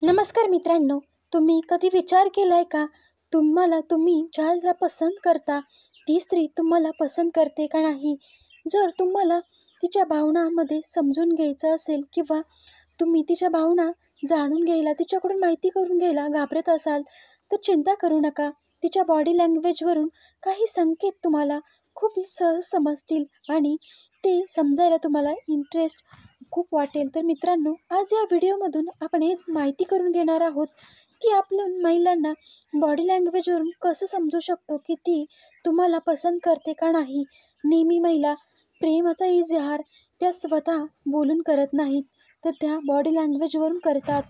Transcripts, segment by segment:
नमस्कार मित्रांनो, तुम्ही कधी विचार केलाय का? तुम्ही ज्याला पसंत करता ती स्त्री तुम्हाला पसंत करते का नाही? जर तुम्हाला तिच्या भावनामध्ये समजून घ्यायचं असेल किंवा तुम्ही तिच्या भावना जाणून घ्यायला, तिच्याकडून माहिती करून घ्यायला घाबरत असाल, तर चिंता करू नका. तिच्या बॉडी लँग्वेजवरून काही संकेत तुम्हाला खूप सहज समजतील आणि ते समजायला तुम्हाला इंटरेस्ट खूप वाटेल. तर मित्रांनो, आज या व्हिडिओमधून आपण हेच माहिती करून घेणार आहोत की आपल्या महिलांना बॉडी लँग्वेजवरून कसं समजू शकतो की ती तुम्हाला पसंत करते का नाही. नेहमी महिला प्रेमाचा इजहार त्या स्वतः बोलून करत नाहीत, तर त्या बॉडी लँग्वेजवरून करतात.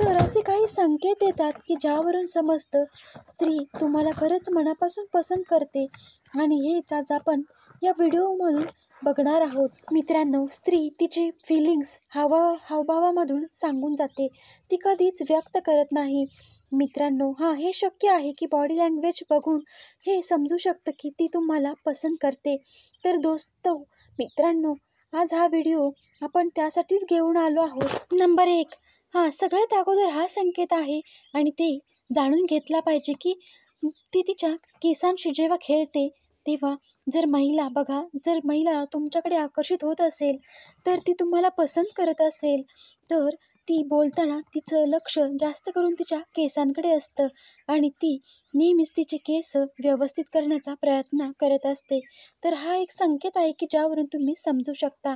तर असे काही संकेत येतात की ज्यावरून समजतं स्त्री तुम्हाला खरंच मनापासून पसंत करते, आणि हेच आज आपण या व्हिडिओमधून बघणार आहोत. मित्रांनो, स्त्री तिची फिलिंग्स हावभावामधून सांगून जाते, ती कधीच व्यक्त करत नाही. मित्रांनो, हे शक्य आहे की बॉडी लँग्वेज बघून हे समजू शकतं की ती तुम्हाला पसंत करते. तर मित्रांनो, आज हा व्हिडिओ आपण त्यासाठीच घेऊन आलो आहोत. नंबर 1, सगळ्यात अगोदर हा संकेत आहे आणि ते जाणून घेतला पाहिजे की ती तिच्या केसांशी जेव्हा खेळते तेव्हा जर महिला तुमच्याकडे आकर्षित होत असेल, तर ती तुम्हाला पसंत करत असेल, तर ती बोलताना तिचं लक्ष जास्त करून तिच्या केसांकडे असतं आणि ती नेहमीच तिचे केस व्यवस्थित करण्याचा प्रयत्न करत असते. तर हा एक संकेत आहे की ज्यावरून तुम्ही समजू शकता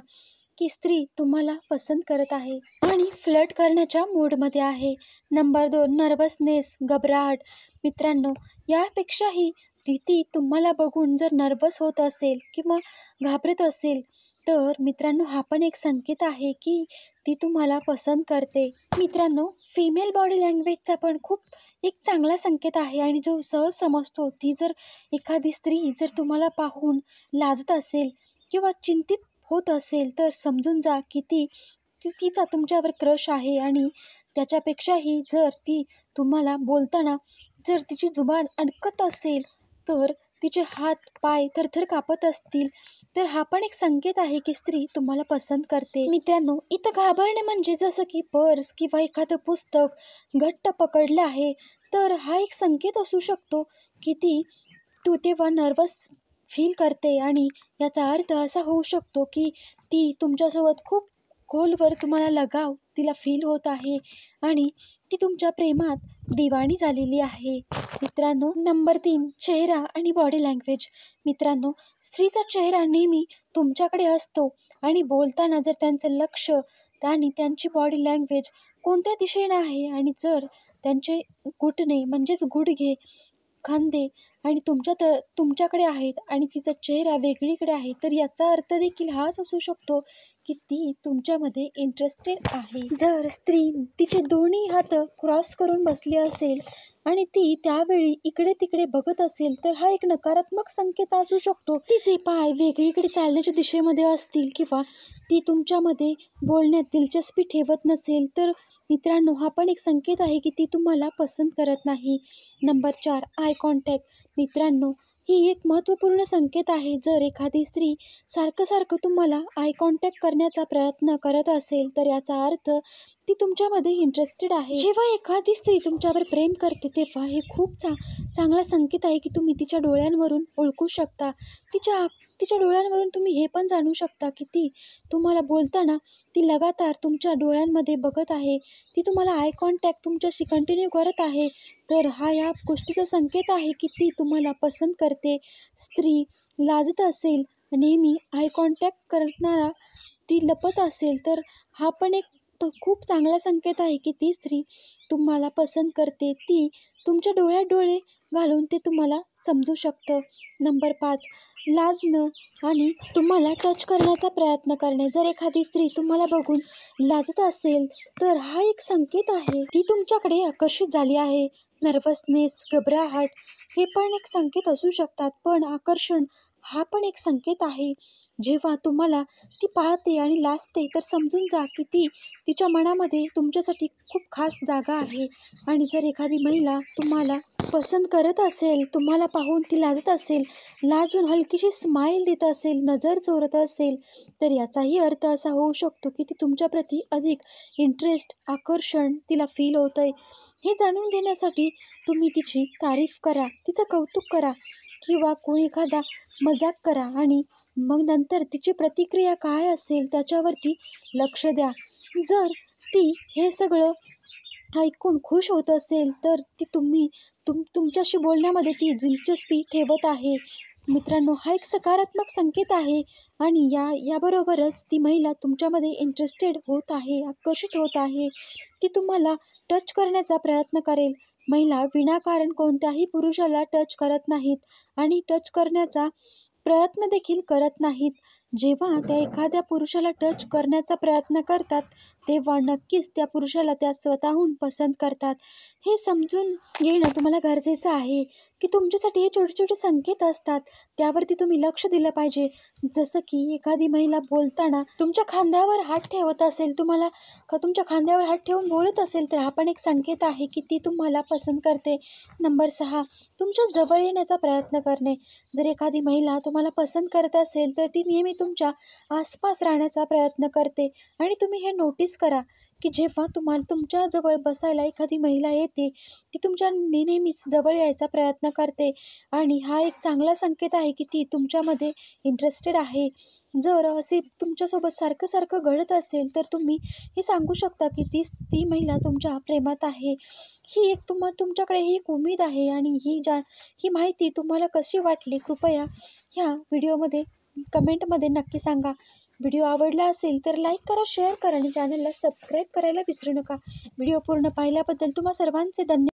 की स्त्री तुम्हाला पसंत करत आहे आणि फ्लर्ट करण्याच्या मूडमध्ये आहे. नंबर 2, नर्वसनेस, घबराहट. मित्रांनो, यापेक्षाही ती तुम्हाला बघून जर नर्वस होत असेल किंवा घाबरत असेल, तर मित्रांनो, हा पण एक संकेत आहे की ती तुम्हाला पसंत करते. मित्रांनो, फिमेल बॉडी लँग्वेजचा पण खूप एक चांगला संकेत आहे आणि जो सहज समजतो. एखादी स्त्री जर तुम्हाला पाहून लाजत असेल किंवा चिंतित होत असेल, तर समजून जा की तिचा तुमच्यावर क्रश आहे. आणि त्याच्यापेक्षाही जर ती तुम्हाला बोलताना जर तिची जुबान अडकत असेल, तर तिचे हात पाय थरथर कापत असतील, तर हा पण एक संकेत आहे की स्त्री तुम्हाला पसंत करते. मित्रांनो, इथं घाबरणे म्हणजे जसं की पर्स किंवा एखादं पुस्तक घट्ट पकडलं आहे, तर हा एक संकेत असू शकतो की तू तेव्हा नर्वस फील करते, आणि याचा अर्थ असा होऊ शकतो की ती तुमच्यासोबत खूप खोलवर तुम्हाला लगाव तिला फील होत आहे आणि ती तुमच्या प्रेमात दिवाणी झालेली आहे. मित्रांनो, नंबर 3, चेहरा आणि बॉडी लँग्वेज. मित्रांनो, स्त्रीचा चेहरा नेहमी तुमच्याकडे असतो आणि बोलताना जर त्यांचं लक्ष आणि त्यांची बॉडी लँग्वेज कोणत्या दिशेने आहे, आणि जर त्यांचे घुटणे म्हणजेच गुडघे, खांदे आणि तुमच्याकडे आहेत आणि तिचा चेहरा वेगळीकडे आहे, तर याचा अर्थ देखील हाच असू शकतो की ती तुमच्यामध्ये इंटरेस्टेड आहे. जर स्त्री तिचे दोन्ही हात क्रॉस करून बसली असेल आणि ती त्यावेळी इकडे तिकडे बघत असेल, तर हा एक नकारात्मक संकेत असू शकतो. तिचे पाय वेगळीकडे चालण्याच्या दिशेमध्ये असतील किंवा ती तुमच्यामध्ये बोलण्यात दिलचस्पी ठेवत नसेल, तर मित्रांनो, हा पण एक संकेत आहे की ती तुम्हाला पसंत करत नाही. Number 4, eye contact. मित्रांनो, ही एक महत्त्वपूर्ण संकेत आहे. जर एखादी स्त्री सारखं तुम्हाला आय कॉन्टॅक्ट करण्याचा प्रयत्न करत असेल, तर याचा अर्थ ती तुमच्यामध्ये इंटरेस्टेड आहे. जेव्हा एखादी स्त्री तुमच्यावर प्रेम करते, तेव्हा हे खूप चांगला संकेत आहे की तुम्ही तिच्या डोळ्यांवरून ओळखू शकता. तिच्या डोळ्यांवरून तुम्ही हे पण जाणू शकता की ती तुम्हाला बोलताना ती लगातार तुमच्या डोळ्यांमध्ये बघत आहे, ती तुम्हाला आय कॉन्टॅक्ट तुमच्याशी कंटिन्यू करत आहे. तर या गोष्टीचा संकेत आहे की ती तुम्हाला पसंत करते. स्त्री लाजत असेल, नेहमी आय कॉन्टॅक्ट करणारा ती लपत असेल, तर हा पण एक खूप चांगला संकेत आहे की ती स्त्री तुम्हाला पसंत करते. ती तुमच्या डोळ्यात डोळे घालून ते तुम्हाला समजू शकतं. नंबर 5, लाजणं आणि तुम्हाला टच करण्याचा प्रयत्न करणे. जर एखादी स्त्री तुम्हाला बघून लाजत असेल, तर हा एक संकेत आहे ती तुमच्याकडे आकर्षित झाली आहे. नर्वसनेस, घबराहट हे पण एक संकेत असू शकतात, पण आकर्षण हा पण एक संकेत आहे. जेव्हा तुम्हाला ती पाहते आणि लाजते, तर समजून जा की तिच्या मनामध्ये तुमच्यासाठी खूप खास जागा आहे. आणि जर एखादी महिला तुम्हाला पसंत करत असेल, तुम्हाला पाहून ती लाजत असेल, लाजून हलकीशी स्माईल देत असेल, नजर चोरत असेल, तर याचाही अर्थ असा होऊ शकतो की ती तुमच्याप्रती अधिक इंटरेस्ट, आकर्षण तिला फील होतं आहे. हे जाणून घेण्यासाठी तुम्ही तिची तारीफ करा, तिचं कौतुक करा किंवा कोणी एखादा मजाक करा आणि मग नंतर तिची प्रतिक्रिया काय असेल त्याच्यावरती लक्ष द्या. जर ती हे सगळं ऐकून खुश होत असेल तर ती तुमच्याशी बोलण्यामध्ये ती दिलचस्पी ठेवत आहे. मित्रांनो, हा एक सकारात्मक संकेत आहे आणि याबरोबरच ती महिला तुमच्यामध्ये इंटरेस्टेड होत आहे, आकर्षित होत आहे. ती तुम्हाला टच करण्याचा प्रयत्न करेल. महिला विनाकारण कोणत्याही पुरुषाला टच करत नाहीत आणि टच करण्याचा प्रयत्न देखील करत नाहीत. जेव्हा त्या एखाद्या पुरुषाला टच करण्याचा प्रयत्न करतात तेव्हा नक्कीच त्या पुरुषाला त्या स्वतःहून पसंत करतात. हे समजून घेणं तुम्हाला गरजेचं आहे की तुमच्यासाठी हे छोटे छोटे संकेत असतात, त्यावरती तुम्ही लक्ष दिलं पाहिजे. जसं की एखादी महिला बोलताना तुमच्या खांद्यावर हात ठेवत असेल, तुम्हाला तुमच्या खांद्यावर हात ठेवून बोलत असेल, तर हा पण एक संकेत आहे की ती तुम्हाला पसंत करते. नंबर 6, तुमच्या जवळ येण्याचा प्रयत्न करणे. जर एखादी महिला तुम्हाला पसंत करत असेल तर ती नेहमी तुमच्या आसपास राहण्याचा प्रयत्न करते आणि तुम्ही हे नोटीस करा की जेव्हा तुमच्याजवळ बसायला एखादी महिला येते ती तुमच्या नेहमीच जवळ यायचा प्रयत्न करते आणि हा एक चांगला संकेत आहे की ती तुमच्यामध्ये इंटरेस्टेड आहे. जर असे तुमच्यासोबत सारखं सारखं घडत असेल तर तुम्ही हे सांगू शकता की ती महिला तुमच्या प्रेमात आहे. ही एक तुमच्याकडे ही एक उमेद आहे आणि ही माहिती तुम्हाला कशी वाटली कृपया ह्या व्हिडिओमध्ये कमेंटमध्ये नक्की सांगा. व्हिडिओ आवडला असेल तर लाईक करा, शेअर करा आणि चॅनलला सबस्क्राईब करायला विसरू नका. व्हिडिओ पूर्ण पाहिल्याबद्दल तुम्हा सर्वांचे धन्यवाद.